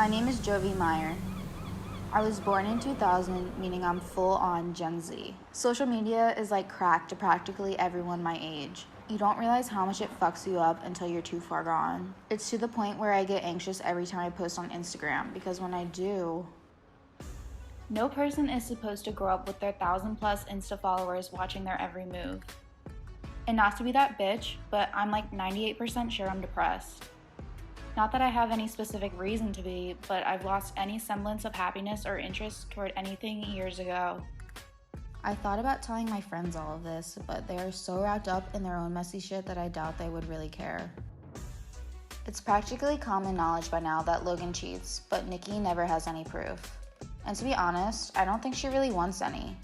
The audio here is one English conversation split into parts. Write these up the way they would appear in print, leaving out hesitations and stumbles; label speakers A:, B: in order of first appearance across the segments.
A: My name is Jovi Meyer. I was born in 2000, meaning I'm full-on Gen Z. Social media is like crack to practically everyone my age. You don't realize how much it fucks you up until you're too far gone. It's to the point where I get anxious every time I post on Instagram, because when I do... No person is supposed to grow up with their 1,000+ Insta followers watching their every move. And not to be that bitch, but I'm like 98% sure I'm depressed. Not that I have any specific reason to be, but I've lost any semblance of happiness or interest toward anything years ago. I thought about telling my friends all of this, but they are so wrapped up in their own messy shit that I doubt they would really care. It's practically common knowledge by now that Logan cheats, but Nikki never has any proof. And to be honest, I don't think she really wants any.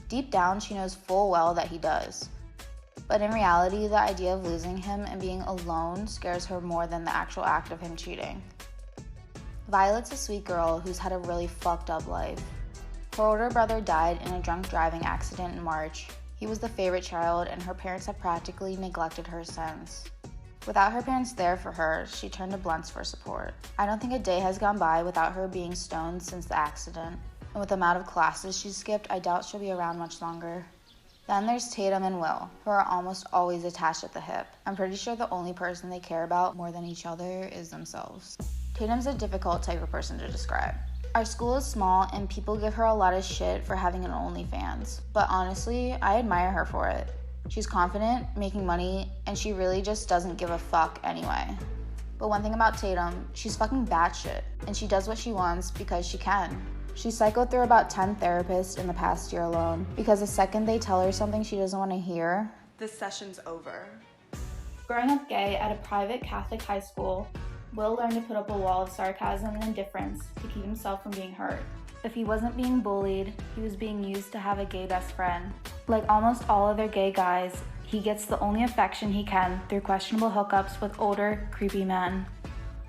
A: Deep down, she knows full well that he does. But in reality, the idea of losing him and being alone scares her more than the actual act of him cheating. Violet's a sweet girl who's had a really fucked up life. Her older brother died in a drunk driving accident in March. He was the favorite child, and her parents have practically neglected her since. Without her parents there for her, she turned to blunts for support. I don't think a day has gone by without her being stoned since the accident. And with the amount of classes she's skipped, I doubt she'll be around much longer. Then there's Tatum and Will, who are almost always attached at the hip. I'm pretty sure the only person they care about more than each other is themselves. Tatum's a difficult type of person to describe. Our school is small and people give her a lot of shit for having an OnlyFans, but honestly, I admire her for it. She's confident, making money, and she really just doesn't give a fuck anyway. But one thing about Tatum, she's fucking batshit, and she does what she wants because she can. She cycled through about 10 therapists in the past year alone, because the second they tell her something she doesn't want to hear,
B: this session's over.
A: Growing up gay at a private Catholic high school, Will learned to put up a wall of sarcasm and indifference to keep himself from being hurt. If he wasn't being bullied, he was being used to have a gay best friend. Like almost all other gay guys, he gets the only affection he can through questionable hookups with older, creepy men.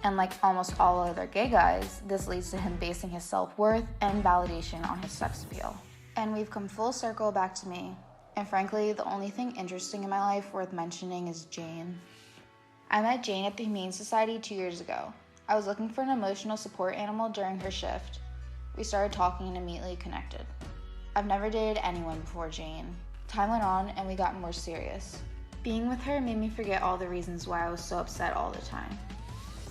A: And like almost all other gay guys, this leads to him basing his self-worth and validation on his sex appeal. And we've come full circle back to me. And frankly, the only thing interesting in my life worth mentioning is Jane. I met Jane at the Humane Society 2 years ago. I was looking for an emotional support animal during her shift. We started talking and immediately connected. I've never dated anyone before Jane. Time went on and we got more serious. Being with her made me forget all the reasons why I was so upset all the time.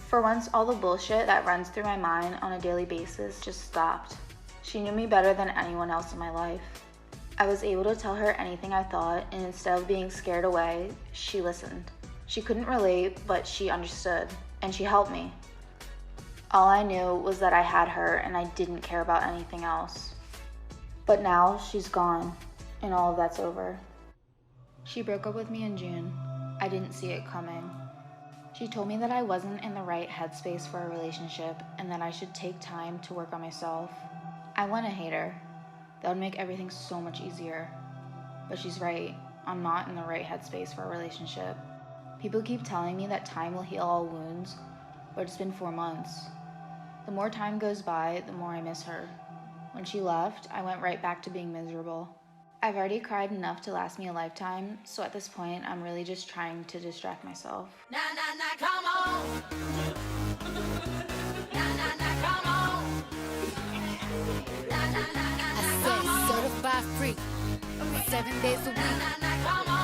A: For once, all the bullshit that runs through my mind on a daily basis just stopped. She knew me better than anyone else in my life. I was able to tell her anything I thought, and instead of being scared away, she listened. She couldn't relate, but she understood, and she helped me. All I knew was that I had her and I didn't care about anything else. But now she's gone, and all of that's over. She broke up with me in June. I didn't see it coming. She told me that I wasn't in the right headspace for a relationship and that I should take time to work on myself. I want to hate her. That would make everything so much easier. But she's right. I'm not in the right headspace for a relationship. People keep telling me that time will heal all wounds, but it's been 4 months. The more time goes by, the more I miss her. When she left, I went right back to being miserable. I've already cried enough to last me a lifetime, so at this point, I'm really just trying to distract myself.
C: Nah, nah, nah, come on. Nah, nah, nah, come on. Nah, nah, nah, nah,
D: I said certified freak, 7 days a week.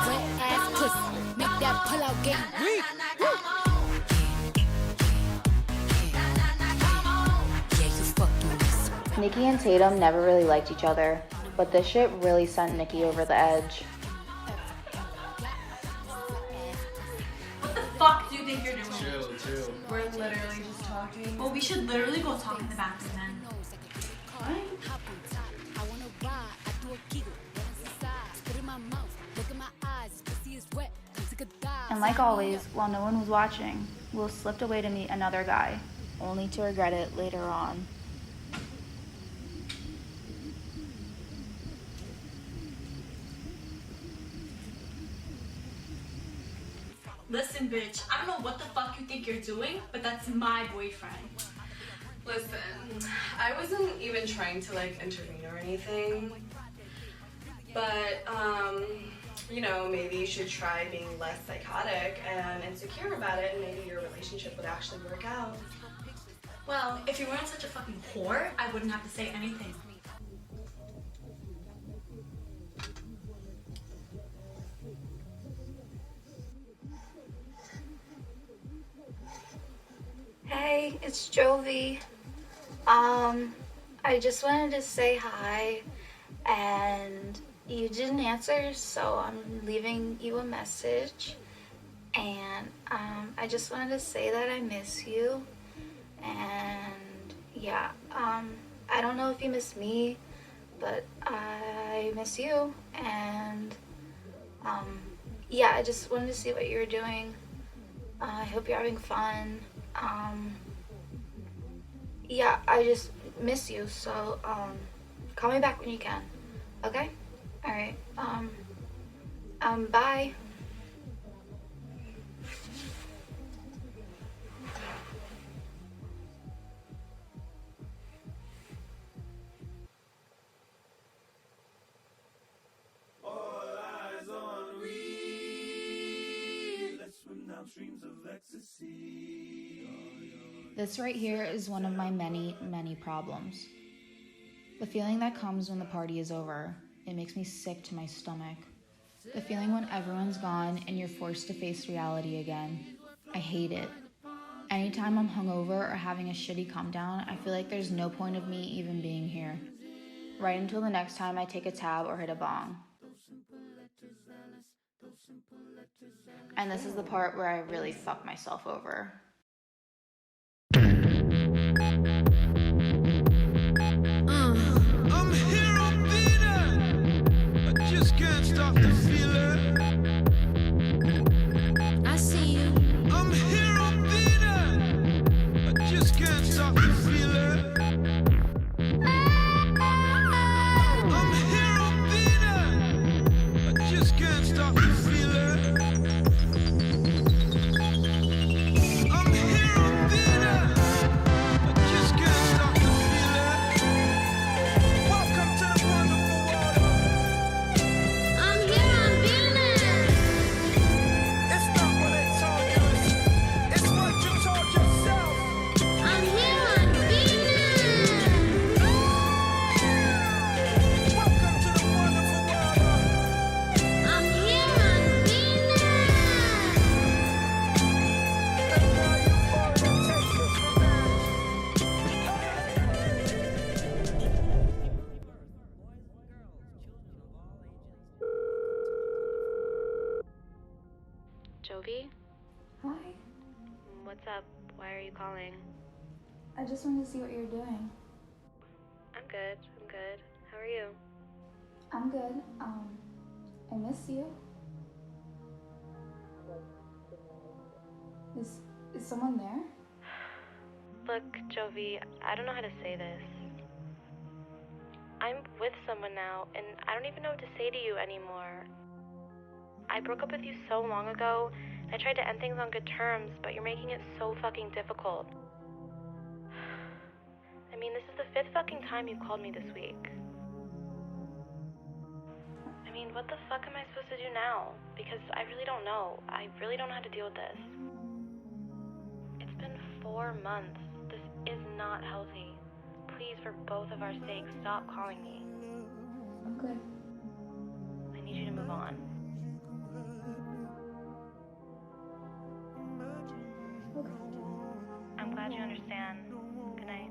D: Wet ass pussy, make that pull out game weak. Yeah, you fucking miss.
A: Nikki and Tatum never really liked each other, but this shit really sent Nikki over the edge.
E: What the fuck do you think you're doing?
B: Chill.
E: We're literally just talking. Well, we should literally go talk in the bathroom then.
A: And like always, while no one was watching, Will slipped away to meet another guy, only to regret it later on.
E: Listen, bitch, I don't know what the fuck you think you're doing, but that's my boyfriend.
B: Listen, I wasn't even trying to like intervene or anything, but you know, maybe you should try being less psychotic and insecure about it, and maybe your relationship would actually work out.
E: Well, if you weren't such a fucking whore, I wouldn't have to say anything.
A: Hey, it's Jovi. I just wanted to say hi, and you didn't answer, so I'm leaving you a message. And I just wanted to say that I miss you. And yeah, I don't know if you miss me, but I miss you. And yeah, I just wanted to see what you were doing. I hope you're having fun. Yeah, I just miss you. So call me back when you can. Okay? All right. Bye. This right here is one of my many, many problems. The feeling that comes when the party is over. It makes me sick to my stomach. The feeling when everyone's gone and you're forced to face reality again. I hate it. Anytime I'm hungover or having a shitty come down, I feel like there's no point of me even being here. Right until the next time I take a tab or hit a bong. And this is the part where I really fuck myself over.
F: I'm here, I'm beating. I just can't stop the feeling.
D: I see you.
F: I'm here, I'm beating. I just can't stop the feeling. I'm here, I'm beating. I just can't stop the feeling. I'm here, I'm beating. I just can't stop the feeling. Welcome to the wonderful world.
D: I'm here, I'm feeling.
F: It's not what they told you, it's what you told yourself.
D: I'm here, I'm feeling.
F: Welcome to the wonderful world.
D: I'm here, I'm feeling.
F: And now you're falling and takes its revenge.
G: Jovi?
A: Hi.
G: What's up? Why are you calling?
A: I just wanted to see what you're doing.
G: I'm good. I'm good. How are you?
A: I'm good. I miss you. Is someone there?
G: Look, Jovi, I don't know how to say this. I'm with someone now, and I don't even know what to say to you anymore. I broke up with you so long ago. I tried to end things on good terms, but you're making it so fucking difficult. I mean, this is the 5th fucking time you've called me this week. I mean, what the fuck am I supposed to do now? Because I really don't know. I really don't know how to deal with this. It's been 4 months. This is not healthy. Please, for both of our sakes, stop calling me.
A: Okay.
G: I need you to move on. I'm glad you understand. Good night.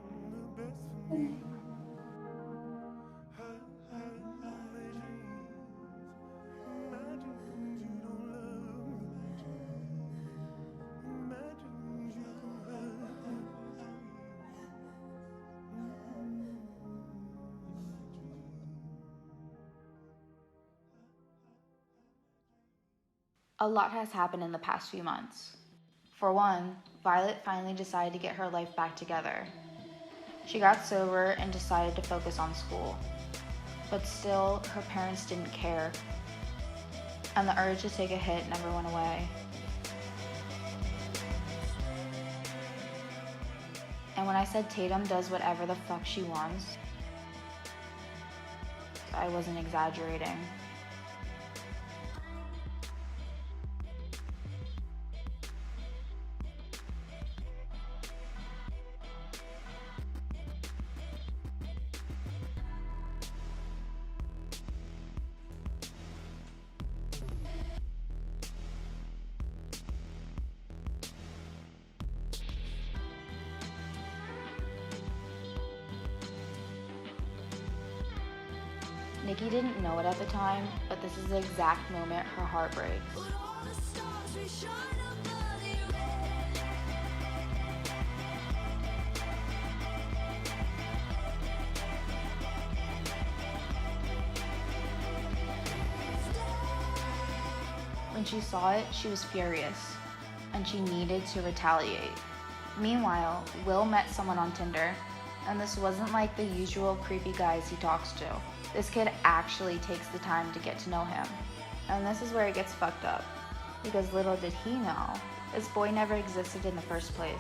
A: A lot has happened in the past few months. For one, Violet finally decided to get her life back together. She got sober and decided to focus on school. But still, her parents didn't care. And the urge to take a hit never went away. And when I said Tatum does whatever the fuck she wants, I wasn't exaggerating. Nikki didn't know it at the time, but this is the exact moment her heart breaks. When she saw it, she was furious, and she needed to retaliate. Meanwhile, Will met someone on Tinder, and this wasn't like the usual creepy guys he talks to. This kid actually takes the time to get to know him. And this is where it gets fucked up, because little did he know, this boy never existed in the first place.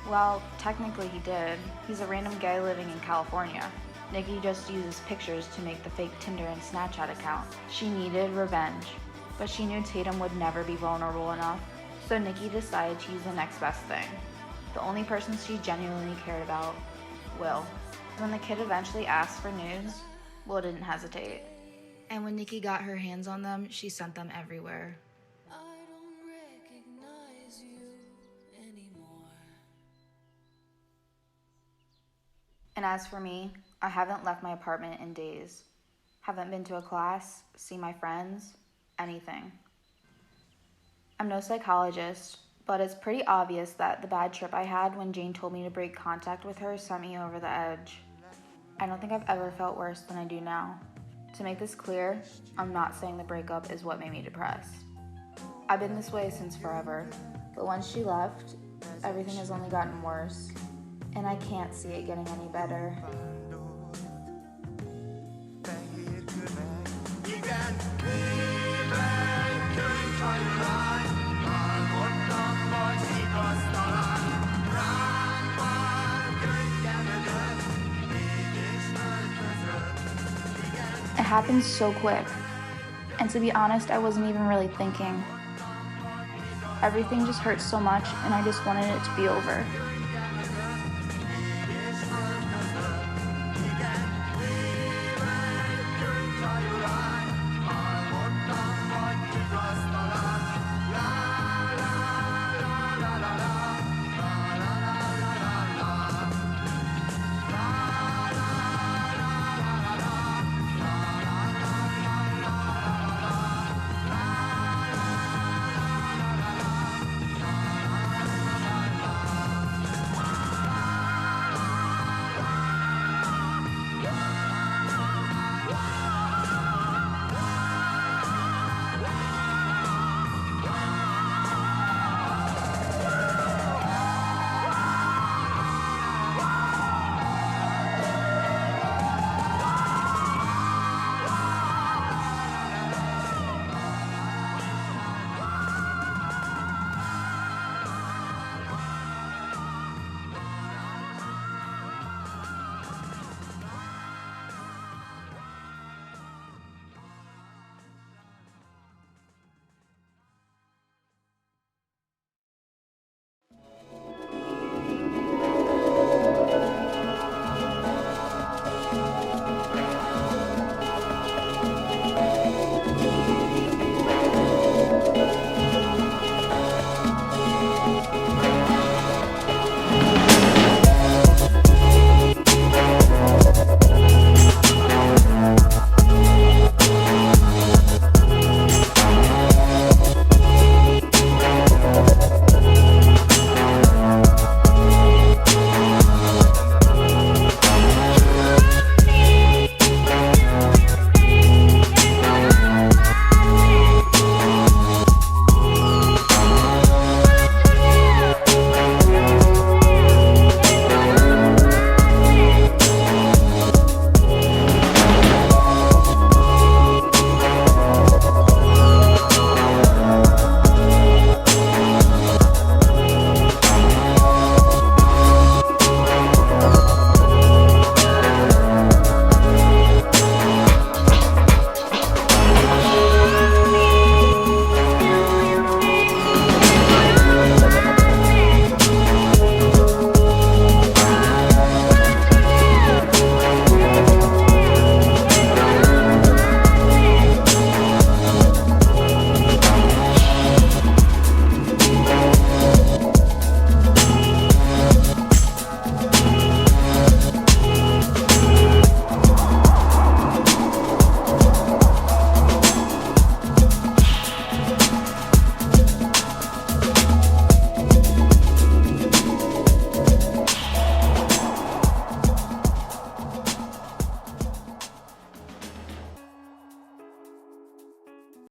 A: Well, technically he did. He's a random guy living in California. Nikki just uses pictures to make the fake Tinder and Snapchat account. She needed revenge, but she knew Tatum would never be vulnerable enough, so Nikki decided to use the next best thing. The only person she genuinely cared about, Will. When the kid eventually asked for nudes, Will didn't hesitate. And when Nikki got her hands on them, she sent them everywhere. And as for me, I haven't left my apartment in days. Haven't been to a class, seen my friends, anything. I'm no psychologist, but it's pretty obvious that the bad trip I had when Jane told me to break contact with her sent me over the edge. I don't think I've ever felt worse than I do now. To make this clear, I'm not saying the breakup is what made me depressed. I've been this way since forever, but once she left, everything has only gotten worse, and I can't see it getting any better. It happened so quick, and to be honest, I wasn't even really thinking. Everything just hurt so much, and I just wanted it to be over.